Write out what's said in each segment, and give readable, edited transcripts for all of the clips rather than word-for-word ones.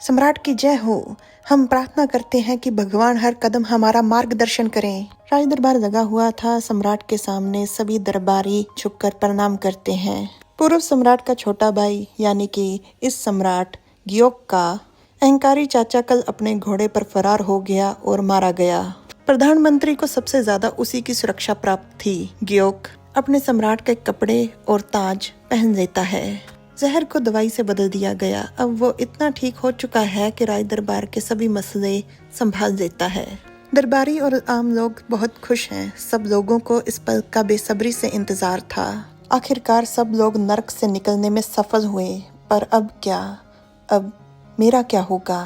सम्राट की जय हो। हम प्रार्थना करते हैं कि भगवान हर कदम हमारा मार्गदर्शन करें। राज दरबार लगा हुआ था। सम्राट के सामने सभी दरबारी झुककर प्रणाम करते हैं। पूर्व सम्राट का छोटा भाई यानी कि इस सम्राट ग्योक का अहंकारी चाचा कल अपने घोड़े पर फरार हो गया और मारा गया। प्रधानमंत्री को सबसे ज्यादा उसी की सुरक्षा प्राप्त थी। ग्योक अपने सम्राट के कपड़े और ताज पहन लेता है। जहर को दवाई से बदल दिया गया। अब वो इतना ठीक हो चुका है कि राज दरबार के सभी मसले संभाल लेता है। दरबारी और आम लोग बहुत खुश हैं। सब लोगों को इस पल का बेसब्री से इंतजार था। आखिरकार सब लोग नरक से निकलने में सफल हुए। पर अब क्या? अब मेरा क्या होगा?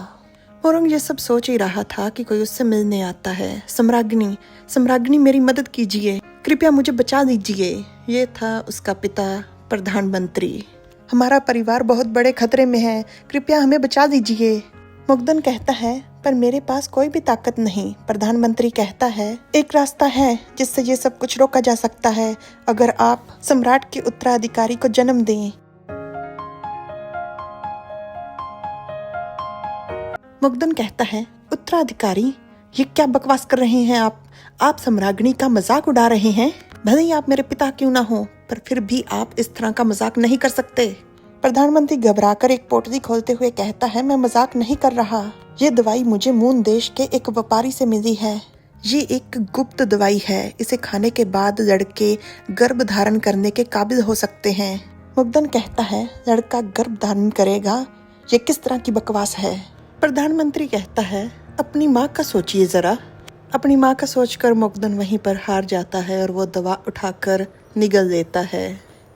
मोरंग ये सब सोच ही रहा था कि कोई उससे मिलने आता है। सम्राज्ञी मेरी मदद कीजिए, कृपया मुझे बचा दीजिए। ये था उसका पिता प्रधानमंत्री। हमारा परिवार बहुत बड़े खतरे में है, कृपया हमें बचा दीजिए। मुग्धन कहता है, पर मेरे पास कोई भी ताकत नहीं। प्रधानमंत्री कहता है, एक रास्ता है जिससे ये सब कुछ रोका जा सकता है, अगर आप सम्राट के उत्तराधिकारी को जन्म दें। मुग्धन कहता है, उत्तराधिकारी? ये क्या बकवास कर रहे हैं आप सम्राज्ञी का मजाक उड़ा रहे हैं। भले ही आप मेरे पिता क्यों ना हो, पर फिर भी आप इस तरह का मजाक नहीं कर सकते। प्रधानमंत्री घबराकर एक पोटली खोलते हुए कहता है, मैं मजाक नहीं कर रहा। ये दवाई मुझे मून देश के एक व्यापारी से मिली है। ये एक गुप्त दवाई है। इसे खाने के बाद लड़के गर्भ धारण करने के काबिल हो सकते हैं। मुग्धन कहता है, लड़का गर्भ धारण करेगा? ये किस तरह की बकवास है? प्रधानमंत्री कहता है, अपनी माँ का सोचिए जरा। अपनी माँ का सोचकर मुग्धन वहीं पर हार जाता है और वो दवा उठाकर निगल लेता है।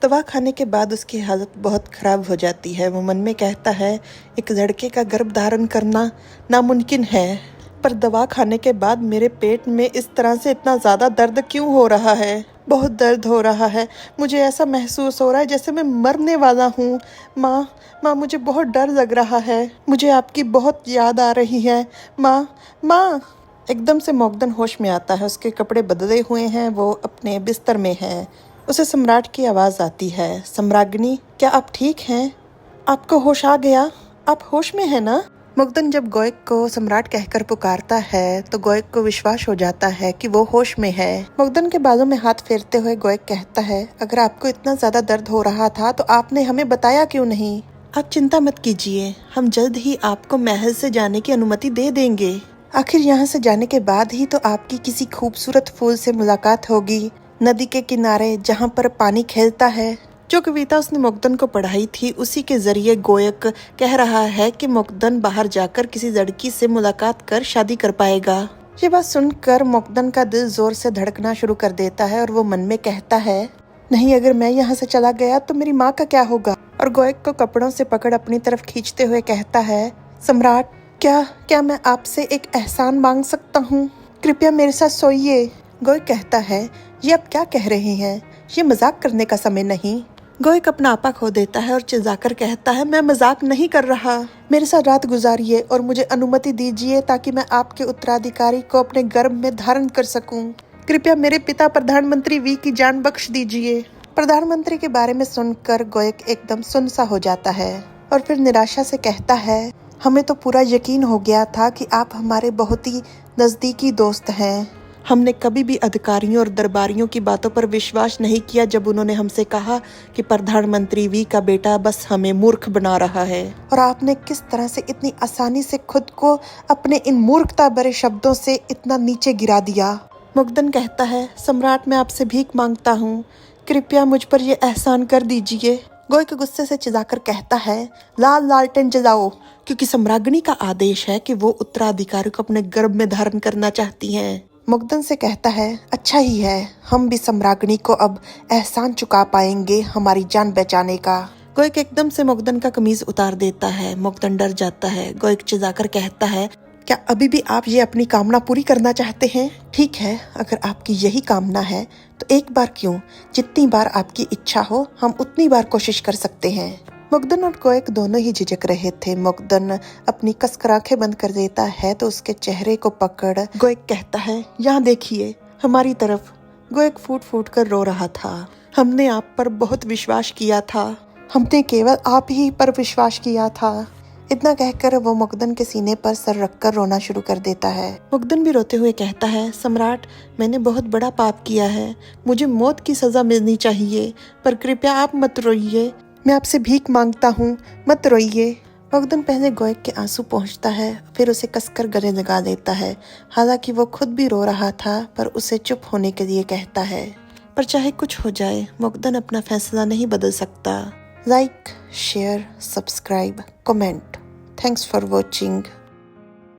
दवा खाने के बाद उसकी हालत बहुत खराब हो जाती है। वो मन में कहता है, एक लड़के का गर्भ धारण करना नामुमकिन है, पर दवा खाने के बाद मेरे पेट में इस तरह से इतना ज्यादा दर्द क्यों हो रहा है? बहुत दर्द हो रहा है। मुझे ऐसा महसूस हो रहा है जैसे मैं मरने वाला हूँ। माँ, मुझे बहुत डर लग रहा है। मुझे आपकी बहुत याद आ रही है। माँ। एकदम से मुग्धन होश में आता है। उसके कपड़े बदले हुए हैं, वो अपने बिस्तर में है। उसे सम्राट की आवाज आती है, सम्राज्ञी, क्या आप ठीक हैं? आपको होश आ गया? आप होश में हैं ना? मुग्धन जब गोयक को सम्राट कहकर पुकारता है तो गोयक को विश्वास हो जाता है कि वो होश में है। मुग्धन के बालों में हाथ फेरते हुए गोयक कहता है, अगर आपको इतना ज्यादा दर्द हो रहा था तो आपने हमें बताया क्यों नहीं? आप चिंता मत कीजिए, हम जल्द ही आपको महल से जाने की अनुमति दे देंगे। आखिर यहाँ से जाने के बाद ही तो आपकी किसी खूबसूरत फूल से मुलाकात होगी, नदी के किनारे जहाँ पर पानी खेलता है। जो कविता उसने मुग्धन को पढ़ाई थी, उसी के जरिए गोयक कह रहा है कि मुग्धन बाहर जाकर किसी लड़की से मुलाकात कर शादी कर पाएगा। ये बात सुनकर मुग्धन का दिल जोर से धड़कना शुरू कर देता है और वो मन में कहता है, नहीं, अगर मैं यहाँ से चला गया तो मेरी माँ का क्या होगा? और गोयक को कपड़ों से पकड़ अपनी तरफ खींचते हुए कहता है, सम्राट, क्या मैं आपसे एक एहसान मांग सकता हूँ? कृपया मेरे साथ सोइए। गोयक कहता है, ये आप क्या कह रहे हैं? ये मजाक करने का समय नहीं। गोयक अपना आपा खो देता है और चिल्लाकर कहता है, मैं मजाक नहीं कर रहा। मेरे साथ रात गुजारिए और मुझे अनुमति दीजिए ताकि मैं आपके उत्तराधिकारी को अपने गर्भ में धारण कर सकूं। कृपया मेरे पिता प्रधानमंत्री वी की जान बख्श दीजिए। प्रधानमंत्री के बारे में सुनकर गोयक एकदम सुन्न सा हो जाता है और फिर निराशा से कहता है, हमें तो पूरा यकीन हो गया था कि आप हमारे बहुत ही नजदीकी दोस्त हैं। हमने कभी भी अधिकारियों और दरबारियों की बातों पर विश्वास नहीं किया जब उन्होंने हमसे कहा कि प्रधानमंत्री वी का बेटा बस हमें मूर्ख बना रहा है। और आपने किस तरह से इतनी आसानी से खुद को अपने इन मूर्खता भरे शब्दों से इतना नीचे गिरा दिया। मुग्धन कहता है, सम्राट, मैं आपसे भीख मांगता हूँ, कृपया मुझ पर यह एहसान कर दीजिए। गोयक गुस्से से चिल्लाकर कहता है, लाल लालटेन जलाओ, क्योंकि सम्राज्ञी का आदेश है कि वो उत्तराधिकारी को अपने गर्भ में धारण करना चाहती हैं। मुग्धन से कहता है, अच्छा ही है, हम भी सम्राज्ञी को अब एहसान चुका पाएंगे हमारी जान बचाने का। गोयक एकदम से मुग्धन का कमीज उतार देता है। मुग्धन डर जाता है। गोयक चिल्लाकर कहता है, क्या अभी भी आप ये अपनी कामना पूरी करना चाहते हैं? ठीक है, अगर आपकी यही कामना है तो एक बार क्यों, जितनी बार आपकी इच्छा हो हम उतनी बार कोशिश कर सकते हैं। मुग्धन और गोयक दोनों ही झिझक रहे थे। मुग्धन अपनी कसकर आंखें बंद कर देता है तो उसके चेहरे को पकड़ गोयक कहता है, यहाँ देखिए हमारी तरफ। गोयक फूट फूट कर रो रहा था। हमने आप पर बहुत विश्वास किया था। हमने केवल आप ही पर विश्वास किया था। इतना कहकर वो मुकदन के सीने पर सर रखकर रोना शुरू कर देता है। मुकदन भी रोते हुए कहता है, सम्राट, मैंने बहुत बड़ा पाप किया है, मुझे मौत की सजा मिलनी चाहिए, पर कृपया आप मत रोइए, मैं आपसे भीख मांगता हूँ, मत रोइए। मुकदन पहले गोएक के आंसू पहुँचता है, फिर उसे कसकर गले लगा देता है। हालांकि वो खुद भी रो रहा था, पर उसे चुप होने के लिए कहता है। पर चाहे कुछ हो जाए, मुकदन अपना फैसला नहीं बदल सकता। Like, share, subscribe, comment. Thanks for watching.